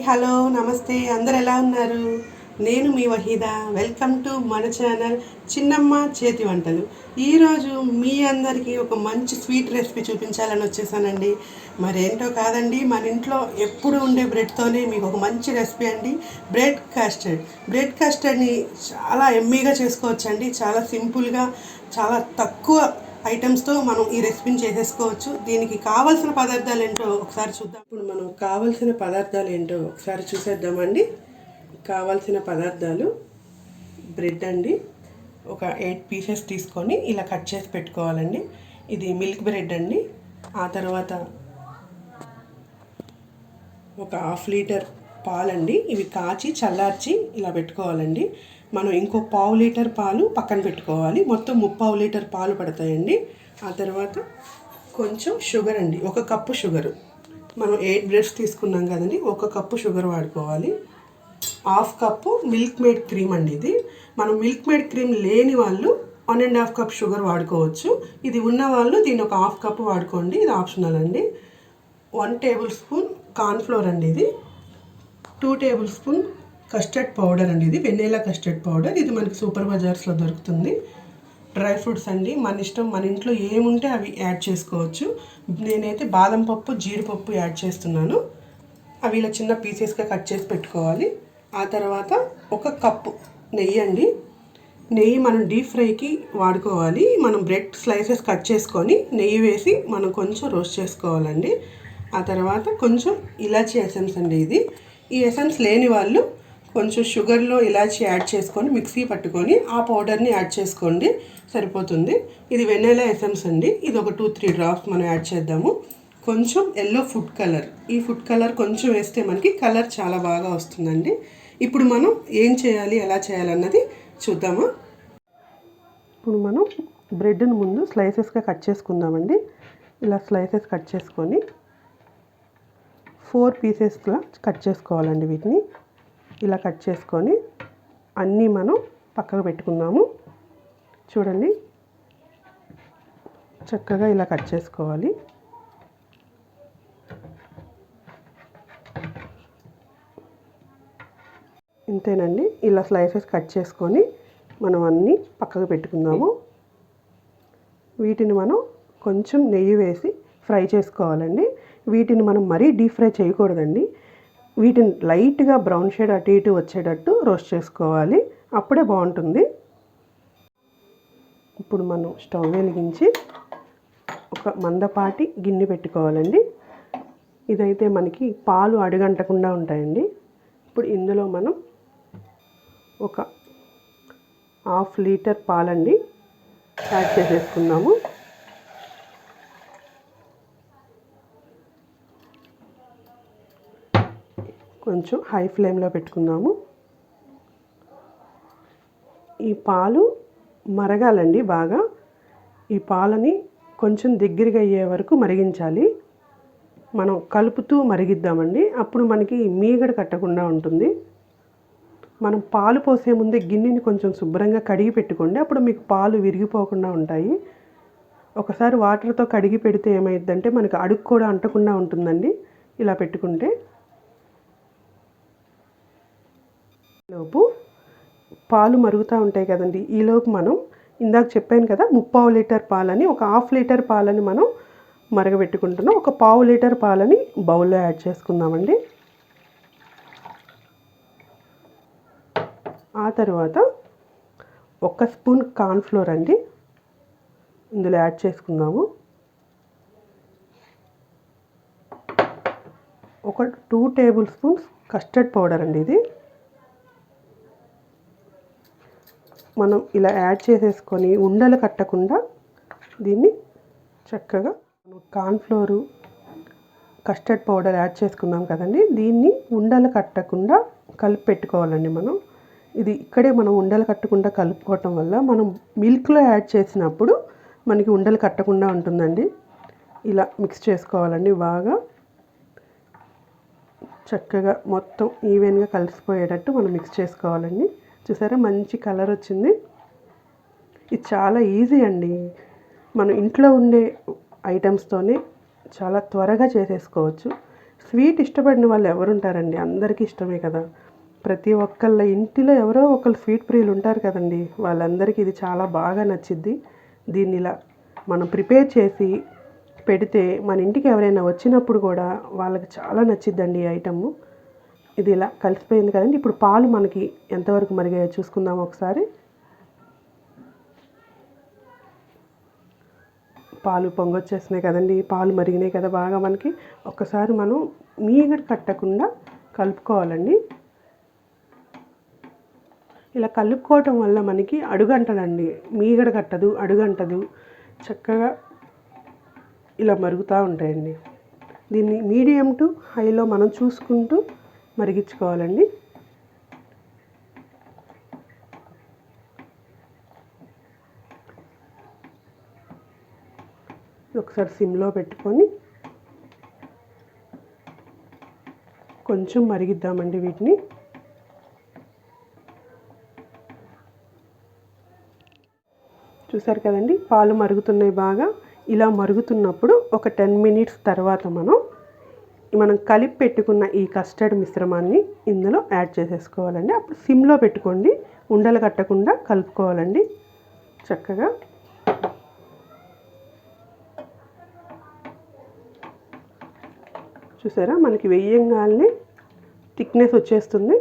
Hello నమస్తే అందరు ఎలా ఉన్నారు? నేను మీ వహీదా. వెల్కమ్ టు మన ఛానల్ చిన్నమ్మ చేతి వంటలు. ఈరోజు మీ అందరికీ ఒక మంచి స్వీట్ రెసిపీ చూపించాలని వచ్చేసానండి. మరేంటో కాదండి, మన ఇంట్లో ఎప్పుడు ఉండే బ్రెడ్తోనే మీకు ఒక మంచి రెసిపీ అండి. బ్రెడ్ కస్టర్డ్ని చాలా ఎమ్మీగా చేసుకోవచ్చండి. చాలా సింపుల్గా, చాలా తక్కువ ఐటమ్స్తో మనం ఈ రెసిపీని చేసేసుకోవచ్చు. దీనికి కావాల్సిన పదార్థాలు ఏంటో ఒకసారి చూద్దాం. ఇప్పుడు మనం కావాల్సిన పదార్థాలు ఏంటో ఒకసారి చూసేద్దామండి. కావాల్సిన పదార్థాలు బ్రెడ్ అండి. ఒక 8 పీసెస్ తీసుకొని ఇలా కట్ చేసి పెట్టుకోవాలండి. ఇది మిల్క్ బ్రెడ్ అండి. ఆ తర్వాత ఒక 1/2 లీటర్ పాలండి. ఇవి కాచి చల్లార్చి ఇలా పెట్టుకోవాలండి. మనం ఇంకో 1/2 లీటర్ పాలు పక్కన పెట్టుకోవాలి. మొత్తం 3/4 లీటర్ పాలు పడతాయండి. ఆ తర్వాత కొంచెం షుగర్ అండి, 1 కప్పు షుగరు. మనం 8 బ్రెడ్స్ తీసుకున్నాం కదండి, 1 కప్పు షుగర్ వాడుకోవాలి. 1/2 కప్పు మిల్క్ మేడ్ క్రీమ్ అండి. ఇది మనం మిల్క్ మేడ్ క్రీమ్ లేని వాళ్ళు 1.5 కప్ షుగర్ వాడుకోవచ్చు. ఇది ఉన్న వాళ్ళు దీన్ని ఒక 1/2 కప్పు వాడుకోండి, ఇది ఆప్షనల్ అండి. 1 టేబుల్ స్పూన్ కార్న్ఫ్లోర్ అండి. ఇది 2 టేబుల్ స్పూన్ కస్టర్డ్ పౌడర్ అండి. ఇది వెన్నెలా కస్టర్డ్ పౌడర్. ఇది మనకి సూపర్ బజార్స్లో దొరుకుతుంది. డ్రై ఫ్రూట్స్ అండి, మన ఇష్టం, మన ఇంట్లో ఏముంటే అవి యాడ్ చేసుకోవచ్చు. నేనైతే బాదం పప్పు, జీడిపప్పు యాడ్ చేస్తున్నాను. అవి ఇలా చిన్న పీసెస్గా కట్ చేసి పెట్టుకోవాలి. ఆ తర్వాత 1 కప్పు నెయ్యి అండి. నెయ్యి మనం డీప్ ఫ్రైకి వాడుకోవాలి. మనం బ్రెడ్ స్లైసెస్ కట్ చేసుకొని నెయ్యి వేసి మనం కొంచెం రోస్ట్ చేసుకోవాలండి. ఆ తర్వాత కొంచెం ఇలాచీ ఎసెన్స్ అండి. ఇది ఈ ఎసెన్స్ లేని వాళ్ళు కొంచెం షుగర్లో ఇలాచీ యాడ్ చేసుకొని మిక్సీ పట్టుకొని ఆ పౌడర్ని యాడ్ చేసుకోండి, సరిపోతుంది. ఇది వెన్నెలా ఎసెన్స్ అండి. ఇది ఒక 2-3 డ్రాప్స్ మనం యాడ్ చేద్దాము. కొంచెం ఎల్లో ఫుడ్ కలర్. ఈ ఫుడ్ కలర్ కొంచెం వేస్తే మనకి కలర్ చాలా బాగా వస్తుందండి. ఇప్పుడు మనం ఏం చేయాలి, ఎలా చేయాలన్నది చూద్దాము. ఇప్పుడు మనం బ్రెడ్ని ముందు స్లైసెస్గా కట్ చేసుకుందామండి. ఇలా స్లైసెస్ కట్ చేసుకొని 4 పీసెస్గా కట్ చేసుకోవాలండి. వీటిని ఇలా కట్ చేసుకొని అన్నీ మనం పక్కకు పెట్టుకుందాము. చూడండి, చక్కగా ఇలా కట్ చేసుకోవాలి. ఇంతేనండి. ఇలా స్లైసెస్ కట్ చేసుకొని మనం అన్నీ పక్కకు పెట్టుకుందాము. వీటిని మనం కొంచెం నెయ్యి వేసి ఫ్రై చేసుకోవాలండి. వీటిని మనం మరీ డీప్ ఫ్రై చేయకూడదండి. వీటిని లైట్గా బ్రౌన్ షేడ్ అటు ఇటు వచ్చేటట్టు రోస్ట్ చేసుకోవాలి, అప్పుడే బాగుంటుంది. ఇప్పుడు మనం స్టవ్ వెలిగించి ఒక మందపాటి గిన్నె పెట్టుకోవాలండి. ఇదైతే మనకి పాలు అడుగంటకుండా ఉంటాయండి. ఇప్పుడు ఇందులో మనం ఒక 1/2 లీటర్ పాలండి యాడ్ చేసేసుకుందాము. కొంచెం హై ఫ్లేమ్లో పెట్టుకుందాము. ఈ పాలు మరగాలండి బాగా. ఈ పాలని కొంచెం దగ్గరగా అయ్యే వరకు మరిగించాలి. మనం కలుపుతూ మరిగిద్దామండి, అప్పుడు మనకి మీగడ కట్టకుండా ఉంటుంది. మనం పాలు పోసే ముందే గిన్నెని కొంచెం శుభ్రంగా కడిగి పెట్టుకోండి, అప్పుడు మీకు పాలు విరిగిపోకుండా ఉంటాయి. ఒకసారి వాటర్తో కడిగి పెడితే ఏమైందంటే మనకి అడుగు కూడా అంటకుండా ఉంటుందండి ఇలా పెట్టుకుంటే. లోపు పాలు మరుగుతూ ఉంటాయి కదండి, ఈలోపు మనం ఇందాక చెప్పాను కదా 3/4 లీటర్ పాలని, ఒక 1/2 లీటర్ పాలని మనం మరగబెట్టుకుంటున్నాం. ఒక 1/4 లీటర్ పాలని బౌల్లో యాడ్ చేసుకుందామండి. ఆ తర్వాత 1 స్పూన్ కార్న్ఫ్లోర్ అండి ఇందులో యాడ్ చేసుకుందాము. ఒక 2 టేబుల్ స్పూన్స్ కస్టర్డ్ పౌడర్ అండి. ఇది మనం ఇలా యాడ్ చేసేసుకొని ఉండలు కట్టకుండా దీన్ని చక్కగా కార్న్ఫ్లోరు, కస్టర్డ్ పౌడర్ యాడ్ చేసుకున్నాం కదండి, దీన్ని ఉండలు కట్టకుండా కలిపి పెట్టుకోవాలండి. మనం ఇది ఇక్కడే మనం ఉండలు కట్టకుండా కలుపుకోవటం వల్ల మనం మిల్క్లో యాడ్ చేసినప్పుడు మనకి ఉండలు కట్టకుండా ఉంటుందండి. ఇలా మిక్స్ చేసుకోవాలండి బాగా. చక్కగా మొత్తం ఈవెన్గా కలిసిపోయేటట్టు మనం మిక్స్ చేసుకోవాలండి. చూసారా, మంచి కలర్ వచ్చింది. ఇది చాలా ఈజీ అండి. మనం ఇంట్లో ఉండే ఐటమ్స్తోనే చాలా త్వరగా చేసేసుకోవచ్చు. స్వీట్ ఇష్టపడిన వాళ్ళు ఎవరు ఉంటారండి? అందరికీ ఇష్టమే కదా. ప్రతి ఒక్కళ్ళ ఇంటిలో ఎవరో ఒకళ్ళు స్వీట్ ప్రియులు ఉంటారు కదండి. వాళ్ళందరికీ ఇది చాలా బాగా నచ్చిద్ది. దీన్ని ఇలా మనం ప్రిపేర్ చేసి పెడితే మన ఇంటికి ఎవరైనా వచ్చినప్పుడు కూడా వాళ్ళకి చాలా నచ్చిద్దండి ఈ ఐటము. ఇది ఇలా కలిసిపోయింది కదండి. ఇప్పుడు పాలు మనకి ఎంతవరకు మరిగాయో చూసుకుందాం ఒకసారి. పాలు పొంగొచ్చేస్తున్నాయి కదండి. పాలు మరిగినాయి కదా బాగా మనకి. ఒక్కసారి మనం మీగడ కట్టకుండా కలుపుకోవాలండి. ఇలా కలుపుకోవటం వల్ల మనకి అడుగంటదండి. మీగడ కట్టదు, అడుగంటదు. చక్కగా ఇలా మరుగుతూ ఉంటాయండి. దీన్ని మీడియం టు హైలో మనం చూసుకుంటూ మరిగించుకోవాలండి. ఒకసారి సిమ్లో పెట్టుకొని కొంచెం మరిగిద్దామండి వీటిని. చూసారు కదండి, పాలు మరుగుతున్నాయి బాగా. ఇలా మరుగుతున్నప్పుడు ఒక 10 మినిట్స్ తర్వాత మనం కలిపి పెట్టుకున్న ఈ కస్టర్డ్ మిశ్రమాన్ని ఇందులో యాడ్ చేసేసుకోవాలండి. అప్పుడు సిమ్లో పెట్టుకోండి, ఉండలు కట్టకుండా కలుపుకోవాలండి చక్కగా. చూసారా, మనకి వెయ్యంగానే థిక్నెస్ వచ్చేస్తుంది.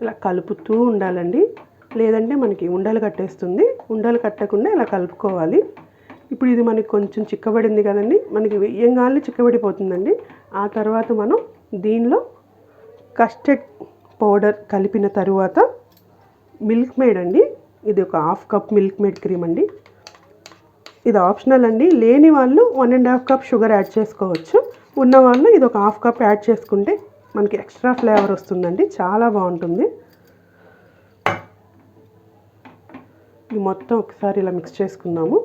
ఇలా కలుపుతూ ఉండాలండి, లేదంటే మనకి ఉండలు కట్టేస్తుంది. ఉండలు కట్టకుండా ఇలా కలుపుకోవాలి. ఇప్పుడు ఇది మనకి కొంచెం చిక్కబడింది కదండి, మనకి వెయ్యంగానే చిక్కబడిపోతుందండి. ఆ తర్వాత మనం దీనిలో కస్టర్డ్ పౌడర్ కలిపిన తరువాత మిల్క్ మేడ్ అండి, ఇది ఒక 1/2 కప్ మిల్క్ మేడ్ క్రీమ్ అండి. ఇది ఆప్షనల్ అండి. లేని వాళ్ళు 1.5 కప్ షుగర్ యాడ్ చేసుకోవచ్చు. ఉన్నవాళ్ళు ఇది ఒక 1/2 కప్ యాడ్ చేసుకుంటే మనకి ఎక్స్ట్రా ఫ్లేవర్ వస్తుందండి, చాలా బాగుంటుంది. ఇది మొత్తం ఒకసారి ఇలా మిక్స్ చేసుకుందాము.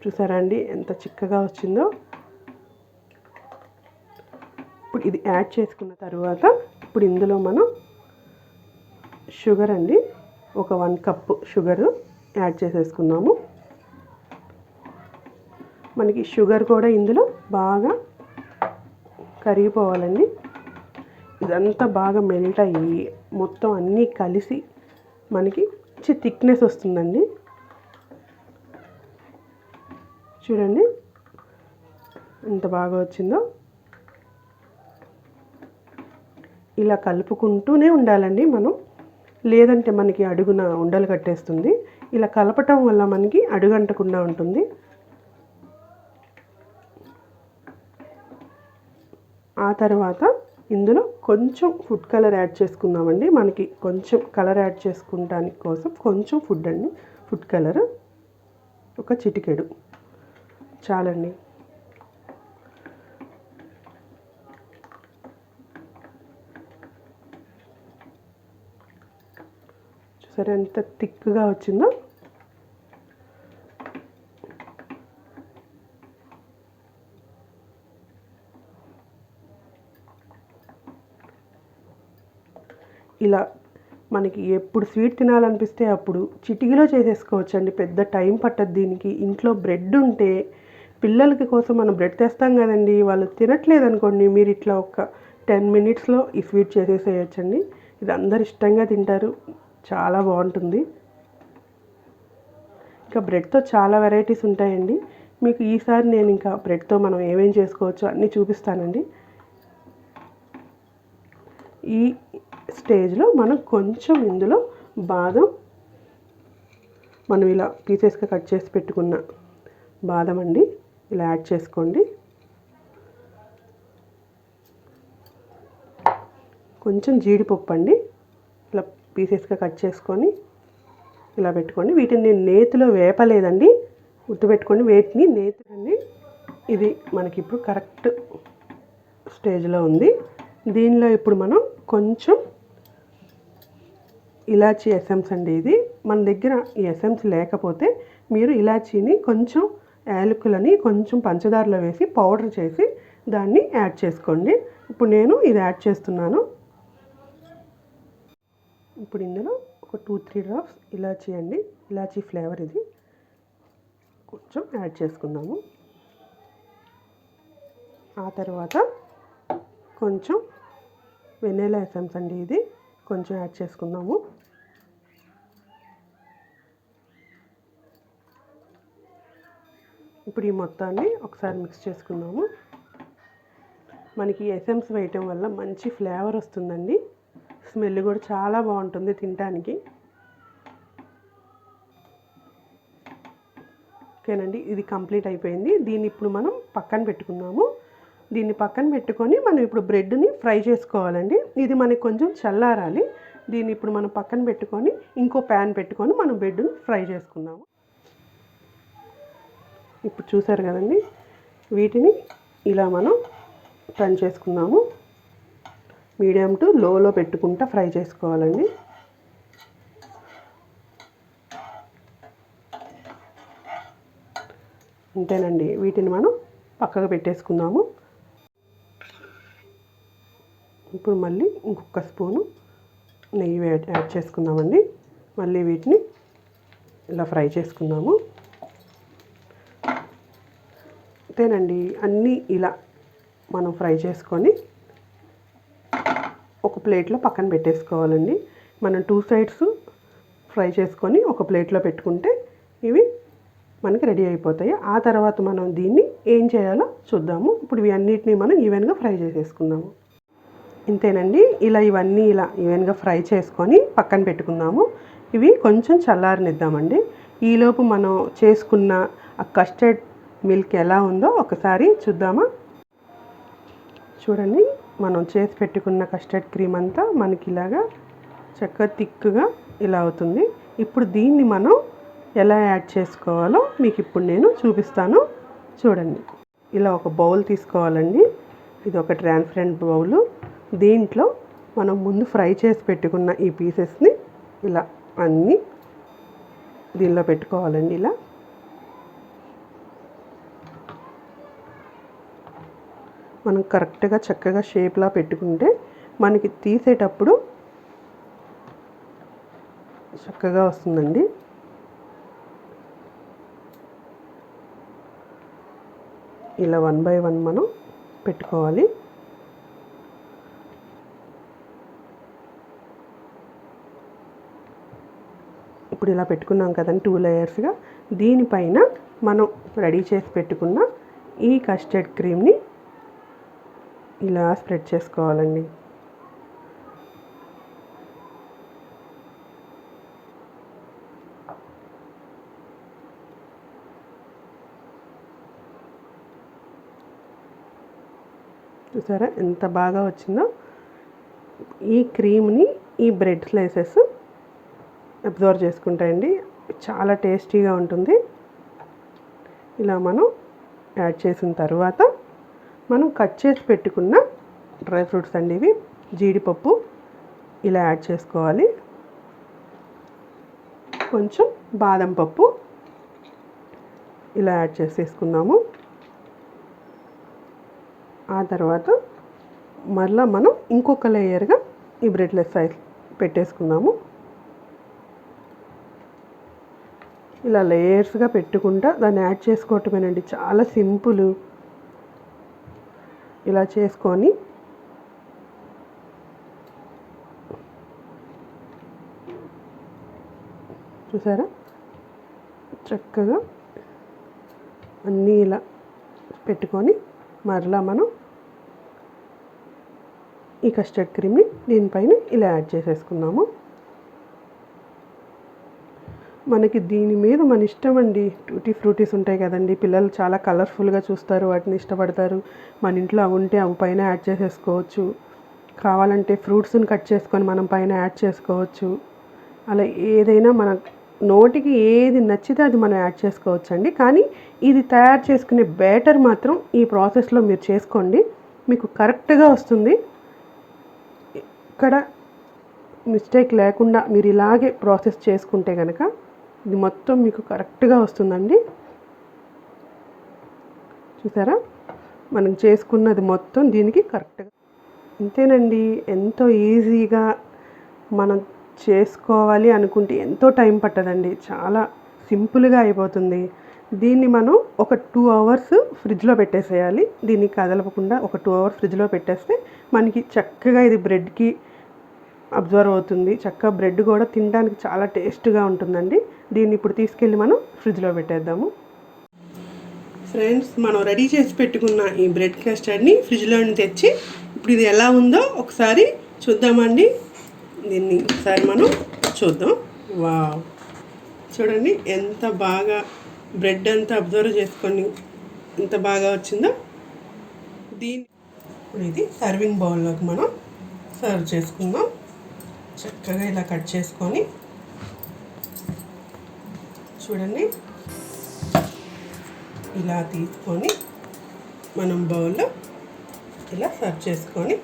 చూసారా అండి ఎంత చిక్కగా వచ్చిందో. ఇప్పుడు ఇది యాడ్ చేసుకున్న తర్వాత ఇప్పుడు ఇందులో మనం షుగర్ అండి, ఒక 1 కప్పు షుగర్ యాడ్ చేసేసుకున్నాము. మనకి షుగర్ కూడా ఇందులో బాగా కరిగిపోవాలండి. ఇదంతా బాగా మెల్ట్ అయ్యి మొత్తం అన్నీ కలిసి మనకి మంచి థిక్నెస్ వస్తుందండి. చూడండి ఎంత బాగా వచ్చిందో. ఇలా కలుపుకుంటూనే ఉండాలండి మనం, లేదంటే మనకి అడుగున ఉండలు కట్టేస్తుంది. ఇలా కలపటం వల్ల మనకి అడుగంటకుండా ఉంటుంది. ఆ తర్వాత ఇందులో కొంచెం ఫుడ్ కలర్ యాడ్ చేసుకుందామండి. మనకి కొంచెం కలర్ యాడ్ చేసుకుంటానికి కోసం కొంచెం ఫుడ్ కలర్ ఒక చిటికెడు చాలండి. చూసారా ఎంత థిక్గా వచ్చిందో. ఇలా మనకి ఎప్పుడు స్వీట్ తినాలనిపిస్తే అప్పుడు చిటికలో చేసేసుకోవచ్చండి. పెద్ద టైం పట్టదు దీనికి. ఇంట్లో బ్రెడ్ ఉంటే పిల్లలకి కోసం మనం బ్రెడ్ తెస్తాం కదండి, వాళ్ళు తినట్లేదు అనుకోండి, మీరు ఇట్లా ఒక 10 మినిట్స్లో ఈ స్వీట్ చేసేసేయచ్చండి. ఇది అందరు ఇష్టంగా తింటారు, చాలా బాగుంటుంది. ఇంకా బ్రెడ్తో చాలా వెరైటీస్ ఉంటాయండి. మీకు ఈసారి నేను ఇంకా బ్రెడ్తో మనం ఏమేం చేసుకోవచ్చో అన్నీ చూపిస్తానండి. ఈ స్టేజ్లో మనం కొంచెం ఇందులో బాదం, మనం ఇలా పీసెస్గా కట్ చేసి పెట్టుకున్న బాదం అండి ఇలా యాడ్ చేసుకోండి. కొంచెం జీడిపప్పు అండి ఇలా పీసెస్గా కట్ చేసుకొని ఇలా పెట్టుకోండి. వీటిని నేను నేతిలో వేపలేదండి, గుర్తుపెట్టుకోండి. వీటిని నేతి అండి. ఇది మనకి ఇప్పుడు కరెక్ట్ స్టేజ్లో ఉంది. దీనిలో ఇప్పుడు మనం కొంచెం ఇలాచీ ఎసెన్స్ అండి. ఇది మన దగ్గర ఈ ఎసెన్స్ లేకపోతే మీరు ఇలాచీని కొంచెం, యాలకులని కొంచెం పంచదారలో వేసి పౌడర్ చేసి దాన్ని యాడ్ చేసుకోండి. ఇప్పుడు నేను ఇది యాడ్ చేస్తున్నాను. ఇప్పుడు ఇందులో ఒక 2-3 డ్రాప్స్ ఇలాచీ అండి, ఇలాచీ ఫ్లేవర్ ఇది కొంచెం యాడ్ చేసుకుందాము. ఆ తర్వాత కొంచెం వెనిలా ఎసెన్స్ అండి, ఇది కొంచెం యాడ్ చేసుకుందాము. ఇప్పుడు ఈ మొత్తాన్ని ఒకసారి మిక్స్ చేసుకుందాము. మనకి ఎసెన్స్ వేయటం వల్ల మంచి ఫ్లేవర్ వస్తుందండి, స్మెల్ కూడా చాలా బాగుంటుంది తినడానికి. ఓకేనండి, ఇది కంప్లీట్ అయిపోయింది. దీన్ని ఇప్పుడు మనం పక్కన పెట్టుకుందాము. దీన్ని పక్కన పెట్టుకొని మనం ఇప్పుడు బ్రెడ్ని ఫ్రై చేసుకోవాలండి. ఇది మనకి కొంచెం చల్లారాలి. దీన్ని ఇప్పుడు మనం పక్కన పెట్టుకొని ఇంకో ప్యాన్ పెట్టుకొని మనం బ్రెడ్ని ఫ్రై చేసుకుందాము. ఇప్పుడు చూసారు కదండి, వీటిని ఇలా మనం టర్న్ చేసుకుందాము. మీడియం టు లోలో పెట్టుకుంటా ఫ్రై చేసుకోవాలండి. అంతేనండి, వీటిని మనం పక్కకు పెట్టేసుకుందాము. ఇప్పుడు మళ్ళీ ఇంకొక స్పూను నెయ్యి యాడ్ చేసుకుందామండి. మళ్ళీ వీటిని ఇలా ఫ్రై చేసుకుందాము. అంతేనండి, అన్నీ ఇలా మనం ఫ్రై చేసుకొని ఒక ప్లేట్లో పక్కన పెట్టేసుకోవాలండి. మనం 2 సైడ్స్ ఫ్రై చేసుకొని ఒక ప్లేట్లో పెట్టుకుంటే ఇవి మనకి రెడీ అయిపోతాయి. ఆ తర్వాత మనం దీన్ని ఏం చేయాలో చూద్దాము. ఇప్పుడు ఇవి అన్నిటినీ మనం ఈవెన్గా ఫ్రై చేసేసుకుందాము. ఇంతేనండి, ఇవన్నీ ఇలా ఈవెన్గా ఫ్రై చేసుకొని పక్కన పెట్టుకుందాము. ఇవి కొంచెం చల్లారనిద్దామండి. ఈలోపు మనం చేసుకున్న ఆ కస్టర్డ్ మిల్క్ ఎలా ఉందో ఒకసారి చూద్దామా. చూడండి, మనం చేసి పెట్టుకున్న కస్టర్డ్ క్రీమ్ అంతా మనకి ఇలాగా చక్కగా థిక్గా ఇలా అవుతుంది. ఇప్పుడు దీన్ని మనం ఎలా యాడ్ చేసుకోవాలో మీకు ఇప్పుడు నేను చూపిస్తాను. చూడండి, ఇలా ఒక బౌల్ తీసుకోవాలండి. ఇది ఒక ట్రాన్స్పరెంట్ బౌలు. దీంట్లో మనం ముందు ఫ్రై చేసి పెట్టుకున్న ఈ పీసెస్ని ఇలా అన్నీ దీనిలో పెట్టుకోవాలండి. ఇలా మనం కరెక్ట్గా చక్కగా షేప్లా పెట్టుకుంటే మనకి తీసేటప్పుడు చక్కగా వస్తుందండి. ఇలా 1 బై 1 మనం పెట్టుకోవాలి. ఇప్పుడు ఇలా పెట్టుకున్నాం కదండి 2 లేయర్స్గా. దీనిపైన మనం రెడీ చేసి పెట్టుకున్న ఈ కస్టర్డ్ క్రీమ్ని ఇలా స్ప్రెడ్ చేసుకోవాలండి. చూసారా ఎంత బాగా వచ్చిందో. ఈ క్రీమ్ని ఈ బ్రెడ్ స్లైసెస్ అబ్జర్వ్ చేసుకుంటాయండి, చాలా టేస్టీగా ఉంటుంది. ఇలా మనం యాడ్ చేసిన తర్వాత మనం కట్ చేసి పెట్టుకున్న డ్రై ఫ్రూట్స్ అండి, ఇవి జీడిపప్పు ఇలా యాడ్ చేసుకోవాలి. కొంచెం బాదం పప్పు ఇలా యాడ్ చేసేసుకున్నాము. ఆ తర్వాత మరలా మనం ఇంకొక లేయర్గా ఈ బ్రెడ్లెస్ సైజ్ పెట్టేసుకుందాము. ఇలా లేయర్స్గా పెట్టుకుంటా దాన్ని యాడ్ చేసుకోవటమేనండి, చాలా సింపుల్. ఇలా చేసుకొని చూసారా చక్కగా అన్నీ ఇలా పెట్టుకొని మరలా మనం ఈ కస్టర్డ్ క్రీమ్ని దీనిపైన ఇలా యాడ్ చేసేసుకుందాము. మనకి దీని మీద మన ఇష్టం అండి. టూటీ ఫ్రూటీస్ ఉంటాయి కదండి, పిల్లలు చాలా కలర్ఫుల్గా చూస్తారు, వాటిని ఇష్టపడతారు. మన ఇంట్లో అవి ఉంటే అవి పైన యాడ్ చేసేసుకోవచ్చు. కావాలంటే ఫ్రూట్స్ని కట్ చేసుకొని మనం పైన యాడ్ చేసుకోవచ్చు. అలా ఏదైనా మన నోటికి ఏది నచ్చితే అది మనం యాడ్ చేసుకోవచ్చు అండి. కానీ ఇది తయారు చేసుకునే బ్యాటర్ మాత్రం ఈ ప్రాసెస్లో మీరు చేసుకోండి, మీకు కరెక్ట్గా వస్తుంది. ఇక్కడ మిస్టేక్ లేకుండా మీరు ఇలాగే ప్రాసెస్ చేసుకుంటే కనుక ఇది మొత్తం మీకు కరెక్ట్గా వస్తుందండి. చూసారా మనం చేసుకున్నది మొత్తం దీనికి కరెక్ట్గా. అంతేనండి, ఎంతో ఈజీగా మనం చేసుకోవాలి అనుకుంటే ఎంతో టైం పట్టదండి, చాలా సింపుల్గా అయిపోతుంది. దీన్ని మనం ఒక 2 అవర్స్ ఫ్రిడ్జ్లో పెట్టేసేయాలి. దీన్ని కదలకుండా ఒక 2 అవర్స్ ఫ్రిడ్జ్లో పెట్టేస్తే మనకి చక్కగా ఇది బ్రెడ్కి అబ్జర్వ్ అవుతుంది. చక్కగా బ్రెడ్ కూడా తినడానికి చాలా టేస్ట్గా ఉంటుందండి. దీన్ని ఇప్పుడు తీసుకెళ్ళి మనం ఫ్రిడ్జ్లో పెట్టేద్దాము. ఫ్రెండ్స్, మనం రెడీ చేసి పెట్టుకున్న ఈ బ్రెడ్ కస్టర్డ్ని ఫ్రిడ్జ్లో తెచ్చి ఇప్పుడు ఇది ఎలా ఉందో ఒకసారి చూద్దామండి. దీన్ని ఒకసారి మనం చూద్దాం. వావ్, చూడండి ఎంత బాగా బ్రెడ్ అంతా అబ్జర్వ్ చేసుకొని ఎంత బాగా వచ్చిందో. ఇప్పుడు ఇది సర్వింగ్ బౌల్లోకి మనం సర్వ్ చేసుకుందాం. చక్కగా ఇలా కట్ చేసుకొని చూడండి, ఇలా తీసుకొని మనం బౌల్లో ఇలా సర్వ్ చేసుకొని,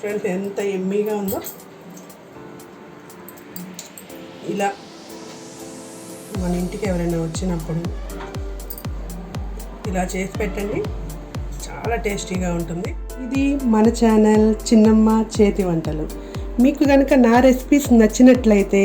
ఫ్రెండ్స్ ఎంత ఎమ్మీగా ఉందో. ఇలా మన ఇంటికి ఎవరైనా వచ్చినప్పుడు ఇలా చేసి పెట్టండి, చాలా టేస్టీగా ఉంటుంది. ఇది మన ఛానల్ చిన్నమ్మ చేతి వంటలు. మీకు కనుక నా రెసిపీస్ నచ్చినట్లయితే